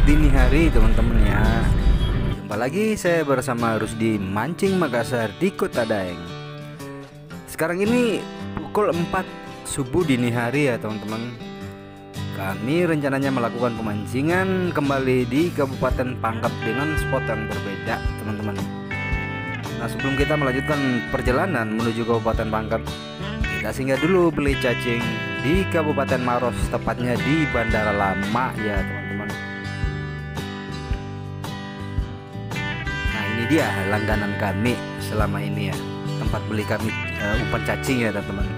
dini hari teman-teman ya. Jumpa lagi saya bersama Rusdi Mancing Makassar di Kota Daeng. Sekarang ini pukul 4 subuh dini hari ya teman-teman. Kami rencananya melakukan pemancingan kembali di Kabupaten Pangkep dengan spot yang berbeda teman-teman. Nah, sebelum kita melanjutkan perjalanan menuju Kabupaten Pangkep, kita singgah dulu beli cacing di Kabupaten Maros, tepatnya di Bandara Lama ya teman-teman. Nah, ini dia langganan kami selama ini ya, tempat beli kami umpan cacing ya teman-teman.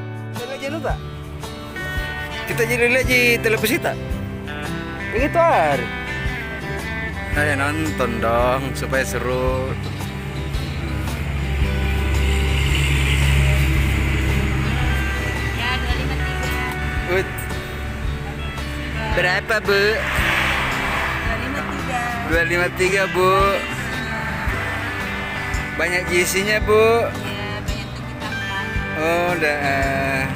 Kita jadi lihat di televisi tak? Begitu hari. Ayo nonton dong supaya seru. Berapa Bu? 253 Bu. Banyak isinya Bu. Ya, banyak ditambah. Oh udah.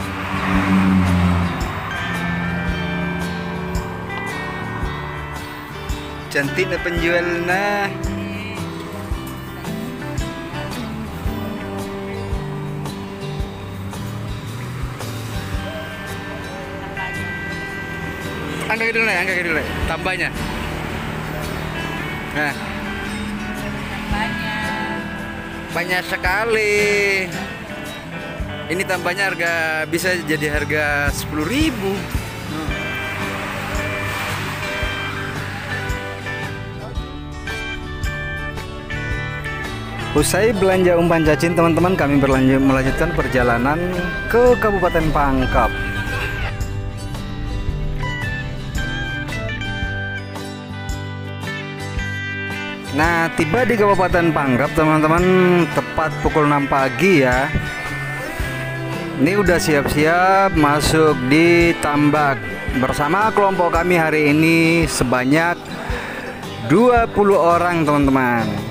Cantik na penjual nah. Angkat dulu nih, tambahnya. Nah, banyak sekali. Ini tambahnya bisa jadi harga 10.000. Usai belanja umpan cacing teman-teman, kami melanjutkan perjalanan ke Kabupaten Pangkep. Nah, tiba di Kabupaten Pangkep teman-teman tepat pukul 6 pagi ya. Ini udah siap-siap masuk di tambak bersama kelompok kami hari ini sebanyak 20 orang teman-teman.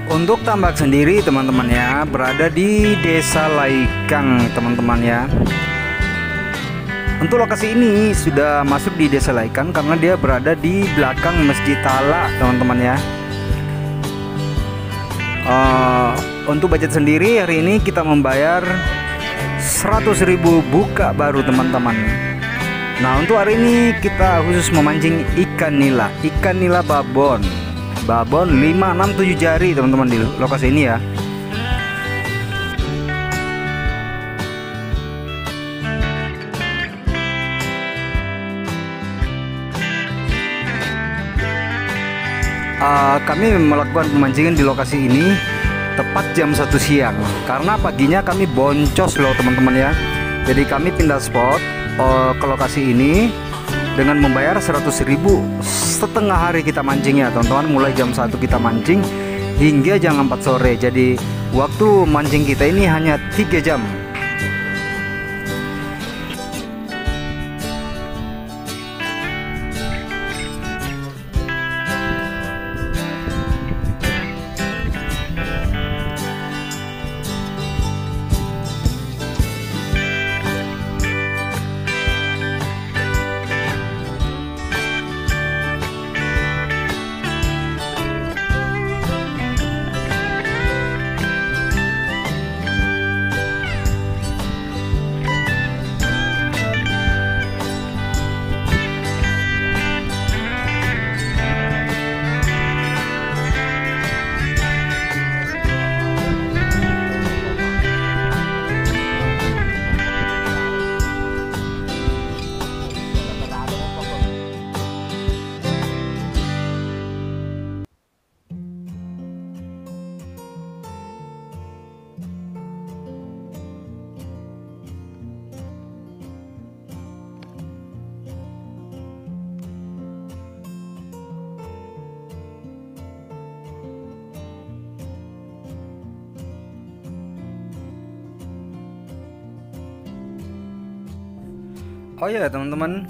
Untuk tambak sendiri teman-teman ya, berada di Desa Laikang teman-teman ya. Untuk lokasi ini sudah masuk di Desa Laikang karena dia berada di belakang Masjid Tala teman-teman ya. Untuk budget sendiri hari ini kita membayar 100.000 buka baru teman-teman. Nah, untuk hari ini kita khusus memancing ikan nila babon 5, 6, 7 jari teman-teman di lokasi ini ya. Kami melakukan pemancingan di lokasi ini tepat jam 1 siang karena paginya kami boncos loh teman-teman ya. Jadi kami pindah spot ke lokasi ini dengan membayar 100.000 setengah hari kita mancing ya teman-teman. Mulai jam 1 kita mancing hingga jam 4 sore. Jadi waktu mancing kita ini hanya 3 jam. Oh ya teman-teman,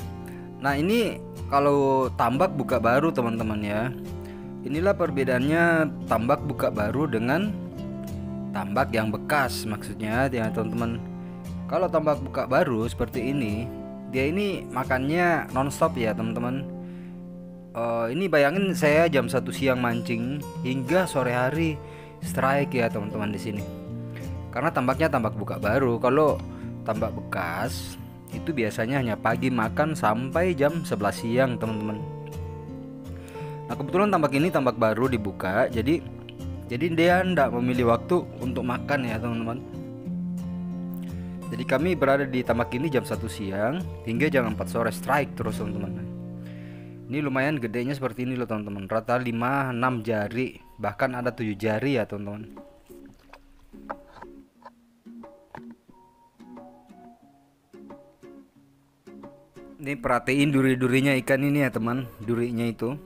nah ini kalau tambak buka baru teman-teman ya. Inilah perbedaannya tambak buka baru dengan tambak yang bekas, maksudnya ya teman-teman. Kalau tambak buka baru seperti ini, dia ini makannya nonstop ya teman-teman. Ini bayangin saya jam 1 siang mancing hingga sore hari strike ya teman-teman di sini. Karena tambaknya tambak buka baru. Kalau tambak bekas itu biasanya hanya pagi makan sampai jam 11 siang teman-teman. Nah kebetulan tambak ini tambak baru dibuka, jadi dia tidak memilih waktu untuk makan ya teman-teman. Jadi kami berada di tambak ini jam 1 siang hingga jam 4 sore strike terus teman-teman. Ini lumayan gedenya seperti ini loh teman-teman. Rata 5-6 jari, bahkan ada 7 jari ya teman-teman. Ini perhatiin duri-durinya ikan ini ya teman, durinya itu.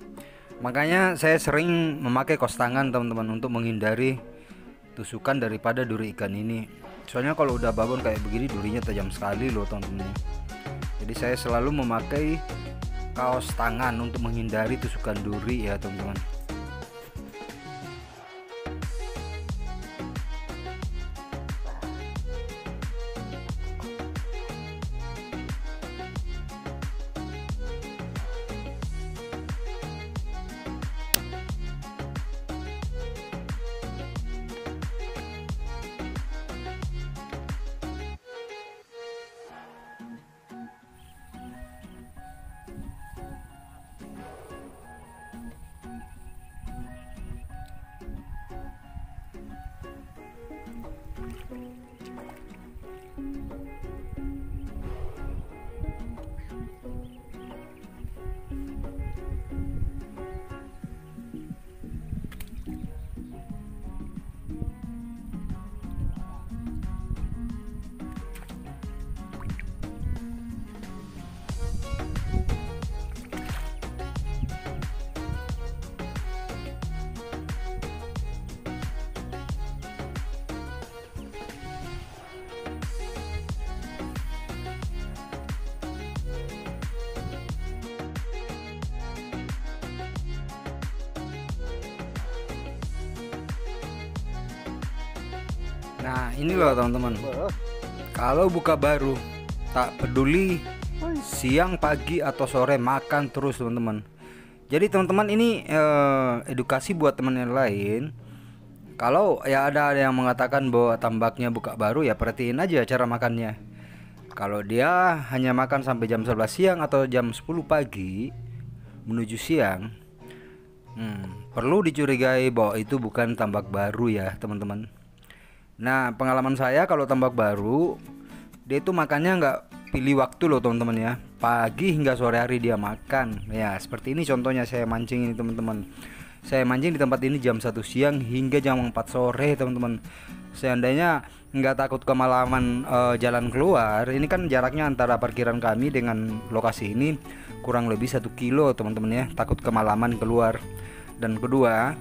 Makanya saya sering memakai kos tangan teman-teman untuk menghindari tusukan daripada duri ikan ini. Soalnya kalau udah babon kayak begini durinya tajam sekali loh teman-teman. Jadi saya selalu memakai kaos tangan untuk menghindari tusukan duri ya teman-teman. Nah ini loh teman-teman, kalau buka baru tak peduli siang, pagi atau sore makan terus teman-teman. Jadi teman-teman ini edukasi buat teman yang lain. Kalau ya ada yang mengatakan bahwa tambaknya buka baru, ya perhatiin aja cara makannya. Kalau dia hanya makan sampai jam 11 siang atau jam 10 pagi menuju siang, perlu dicurigai bahwa itu bukan tambak baru ya teman-teman. Nah pengalaman saya kalau tambak baru, dia itu makannya nggak pilih waktu loh teman-teman ya. Pagi hingga sore hari dia makan. Ya seperti ini contohnya saya mancing ini teman-teman. Saya mancing di tempat ini jam 1 siang hingga jam 4 sore teman-teman. Seandainya nggak takut kemalaman jalan keluar, ini kan jaraknya antara parkiran kami dengan lokasi ini kurang lebih 1 kilo teman-teman ya. Takut kemalaman keluar. Dan kedua,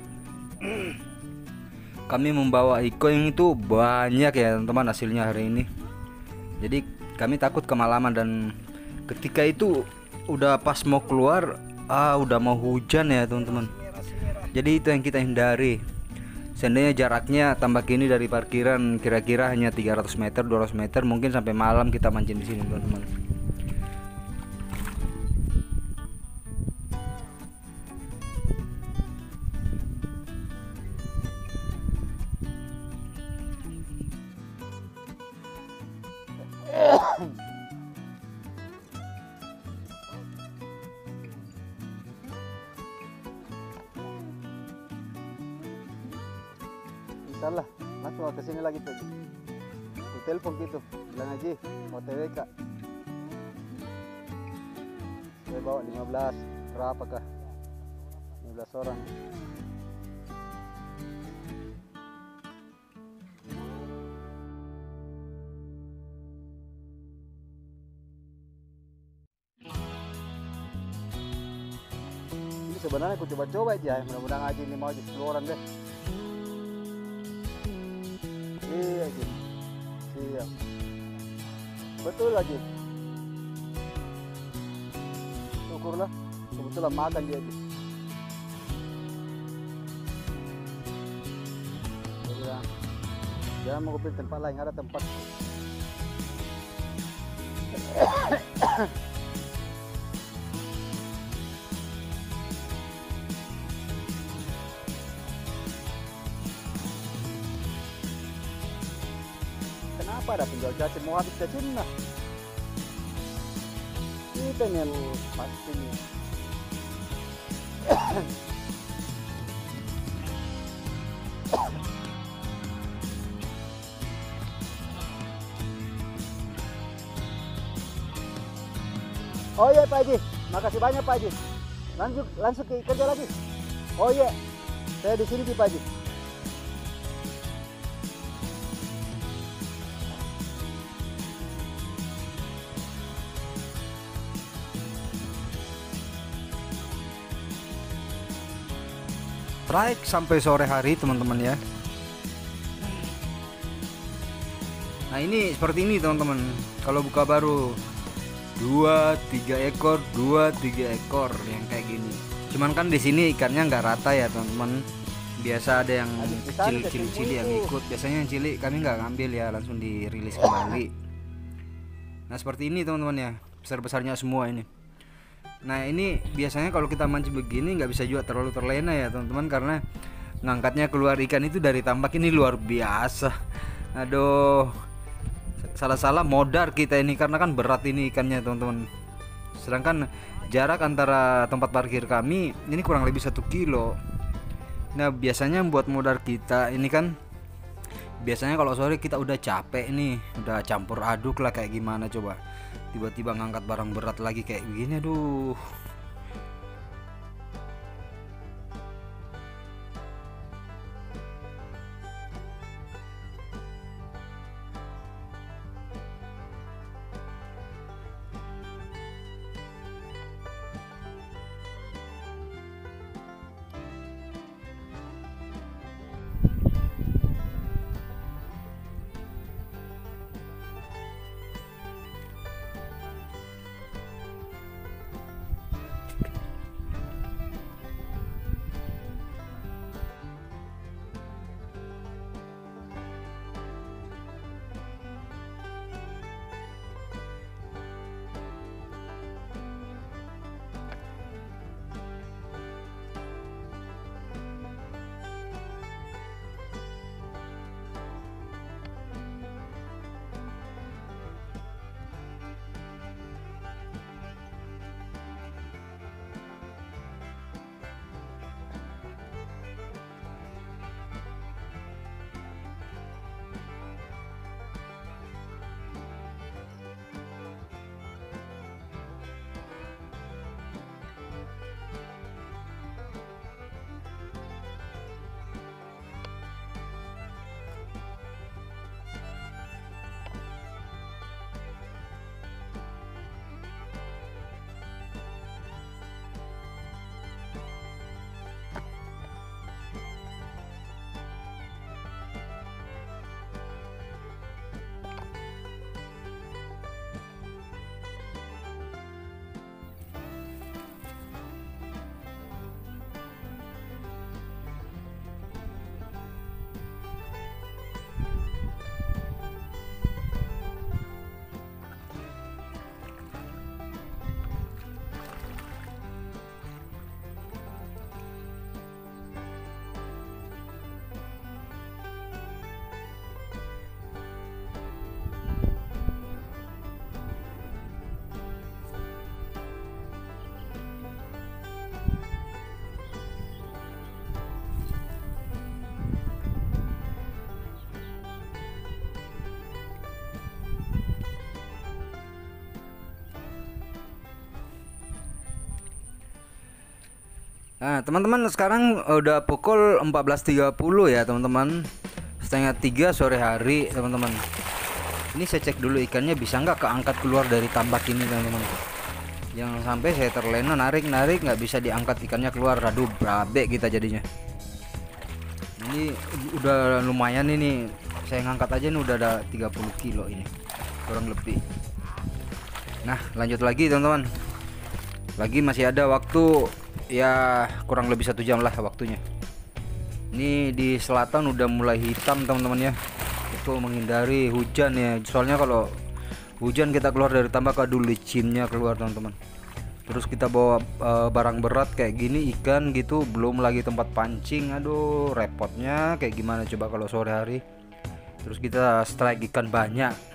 kami membawa ikan itu banyak ya teman-teman hasilnya hari ini. Jadi kami takut kemalaman, dan ketika itu udah pas mau keluar udah mau hujan ya teman-teman. Jadi itu yang kita hindari. Seandainya jaraknya tambak ini dari parkiran kira-kira hanya 300 meter 200 meter, mungkin sampai malam kita mancing di sini teman-teman. Salah, langsung ke sini lagi tuh. Ku telepon gitu, bilang aja mau TWK. Saya bawa 15, berapa kah? 15 orang. Ini sebenarnya aku coba-coba aja, mudah-mudahan aja ini mau aja 10 orang deh. Iya, Jin. Siap. Betul lagi. syukurlah kebetulan makan dia aja. Jadi jangan mau pilih tempat lain, ada tempat. Kenapa ada penjual cacing mau habis cacing nah? Kita nih yang pasti nih. Oh iya Pak Haji, makasih banyak Pak Haji. Langsung kerja lagi. Oh iya, saya di sini Pak Haji. Trike sampai sore hari teman-teman ya. Nah ini seperti ini teman-teman. Kalau buka baru 2-3 ekor, 2-3 ekor yang kayak gini. Cuman kan di sini ikannya nggak rata ya teman-teman. Biasa ada yang kecil-kecil yang ikut. Biasanya yang cilik kami nggak ngambil ya, langsung dirilis kembali. Nah seperti ini teman-teman ya, besar-besarnya semua ini. Nah ini biasanya kalau kita mancing begini nggak bisa juga terlalu terlena ya teman-teman, karena ngangkatnya keluar ikan itu dari tambak ini luar biasa. Aduh, salah-salah modar kita ini karena kan berat ini ikannya teman-teman. Sedangkan jarak antara tempat parkir kami ini kurang lebih 1 kilo. Nah biasanya buat modar kita ini kan biasanya kalau sore kita udah capek nih, udah campur aduk lah kayak gimana coba. Tiba-tiba ngangkat barang berat lagi kayak begini, aduh. Nah teman-teman, sekarang udah pukul 14.30 ya teman-teman, setengah 3 sore hari teman-teman. Ini saya cek dulu ikannya bisa nggak keangkat keluar dari tambak ini teman-teman. Jangan sampai saya terlena narik nggak bisa diangkat ikannya keluar, aduh berabe kita jadinya. Ini udah lumayan ini, saya ngangkat aja nih udah ada 30 kilo ini kurang lebih. Nah lanjut lagi teman-teman. Lagi masih ada waktu ya kurang lebih 1 jam lah waktunya. Ini di selatan udah mulai hitam teman-teman ya. Itu menghindari hujan ya. Soalnya kalau hujan kita keluar dari tambak, aduh licinnya keluar teman-teman. Terus kita bawa barang berat kayak gini, ikan gitu, belum lagi tempat pancing. Aduh repotnya kayak gimana coba kalau sore hari. Terus kita strike ikan banyak.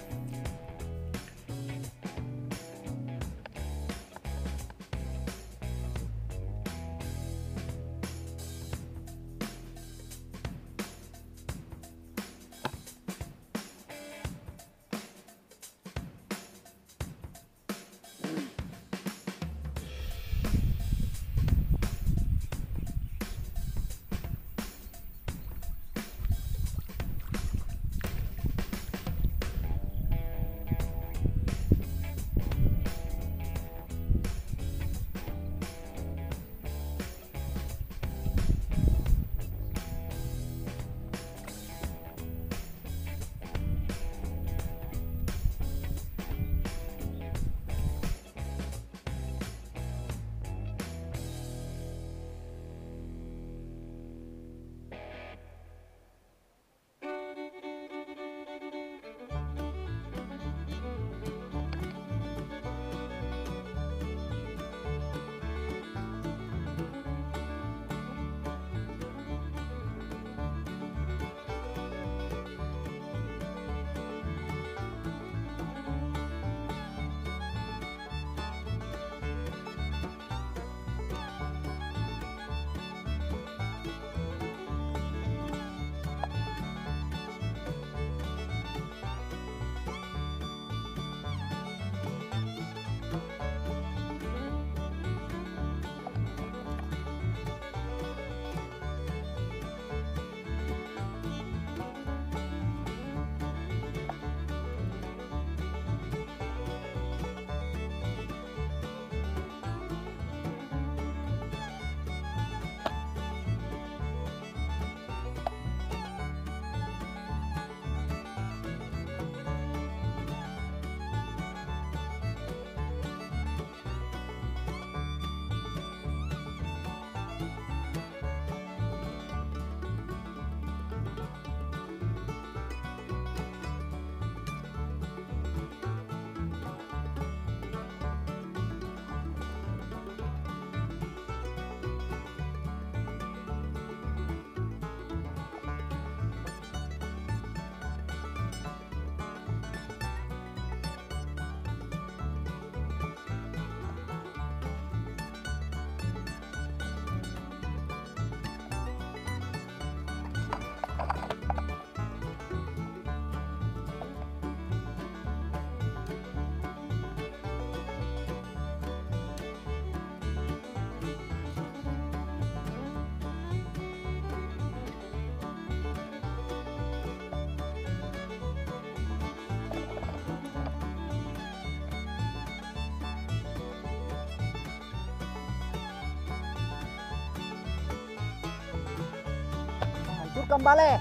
Hancurkan bale.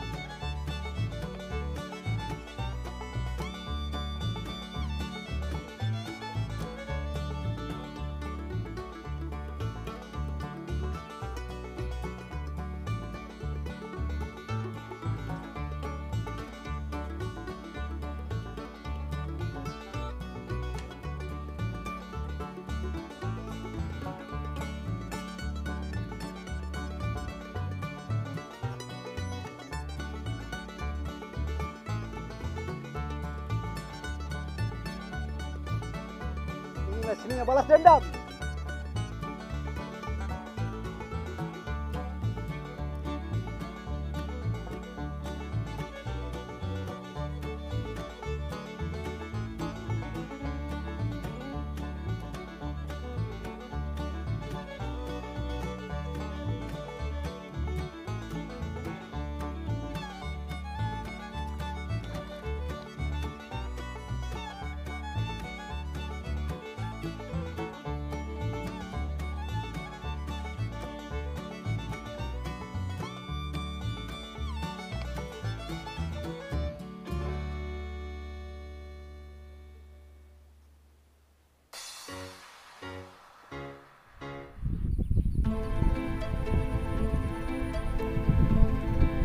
Inilah seninya balas dendam.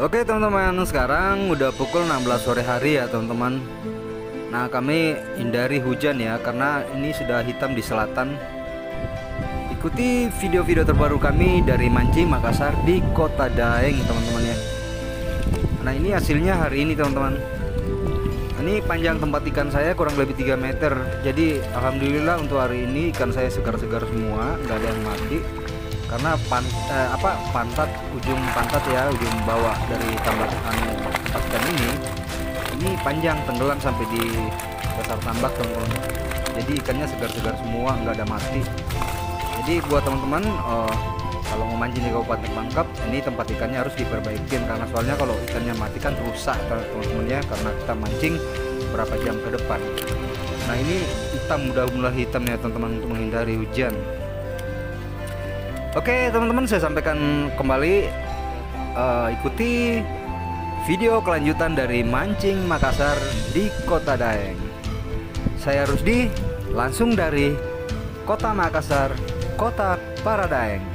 Oke teman-teman, sekarang udah pukul 16 sore hari ya teman-teman. Nah kami hindari hujan ya, karena ini sudah hitam di selatan. Ikuti video-video terbaru kami dari Mancing Makassar di Kota Daeng teman-teman ya. Nah ini hasilnya hari ini teman-teman. Ini panjang tempat ikan saya kurang lebih 3 meter. Jadi alhamdulillah untuk hari ini ikan saya segar-segar semua, nggak ada yang mati. Karena pantat, ujung pantat ya, ujung bawah dari tambak ikan ini panjang, tenggelam sampai di dasar tambak teman-teman. Jadi ikannya segar-segar semua, nggak ada mati. Jadi buat teman-teman kalau mau mancing di Kabupaten Pangkep, ini tempat ikannya harus diperbaikin, karena soalnya kalau ikannya mati kan rusak teman-teman ya, karena kita mancing berapa jam ke depan. Nah ini hitam, udah mulai hitam ya teman-teman, untuk menghindari hujan. Oke teman-teman, saya sampaikan kembali, ikuti video kelanjutan dari Mancing Makassar di Kota Daeng. Saya Rusdi, langsung dari Kota Makassar, Kota Paradaeng.